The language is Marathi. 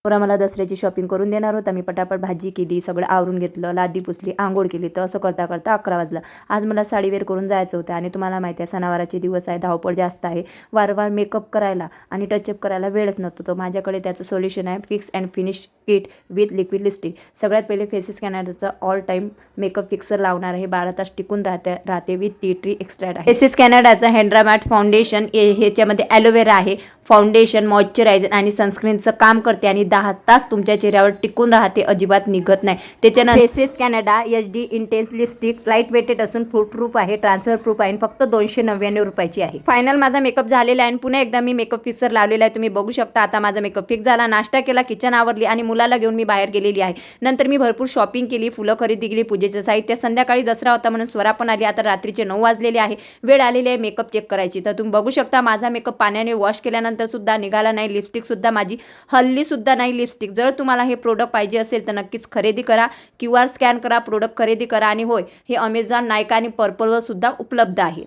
पुन्हा मला दसऱ्याची शॉपिंग करून देणार होता. मी पटापट भाजी केली, सगळं आवरून घेतलं, लादी पुसली, आंघोळ केली. तर असं करता करता 11 वाजलं. आज मला साडी वेअर करून जायचं होतं आणि तुम्हाला माहिती आहे सणावाराचे दिवस आहे, धावपळ जास्त आहे. वारंवार मेकअप करायला आणि टचअप करायला वेळच नसतो. तर माझ्याकडे त्याचं सोल्युशन आहे fix and finish kit with liquid lipstick. सगळ्यात पहिले फेसेस कॅनडाचं ऑल टाईम मेकअप फिक्सर लावणार आहे. 12 तास टिकून राहते विथ टी ट्री एक्स्ट्रॅक्ट आहे. फेसेस कॅनडाचं हँड्रा मॅट फाउंडेशन ह्याच्यामध्ये ॲलोवेरा आहे. फाउंडेशन, मॉइश्चरायझर आणि सनस्क्रीनचं काम करते आणि 10 तास तुमच्या चेहऱ्यावर टिकून राहते, अजिबात निघत नाही. त्याच्यानंतर Faces Canada HD intense lipstick light weighted असून फूट प्रूफ आहे, ट्रान्सफर प्रूफ आहे, फक्त 299 रुपयाची आहे. फायनल माझा मेकअप झालेला आहे आणि पुन्हा एकदा मी मेकअप फिक्सर लावलेला आहे. तुम्ही बघू शकता. आता माझा मेकअप फिक्स झाला, नाश्ता केला, किचन आवरली आणि मुलाला घेऊन मी बाहेर गेलेली आहे. नंतर मी भरपूर शॉपिंग केली, फुलं खरेदी केली, पूजेचं साहित्य. संध्याकाळी दसरा होता म्हणून स्वरा पण आली. आता रात्रीचे 9 वाजलेले आहे, वेळ आलेली आहे मेकअप चेक करायची. तर तुम्ही बघू शकता माझा मेकअप पाण्याने वॉश केल्यानंतर सुद्धा निघाला नाही. लिपस्टिक सुद्धा माझी हल्ली सुद्धा नाही लिपस्टिक. जर तुम्हाला हे प्रोडक्ट पाहिजे असेल तर नक्कीच खरेदी करा. QR स्कॅन करा, प्रोडक्ट खरेदी करा. आणि होय, हे अमेझॉन, नायका आणि पर्पलवर सुद्धा उपलब्ध आहे.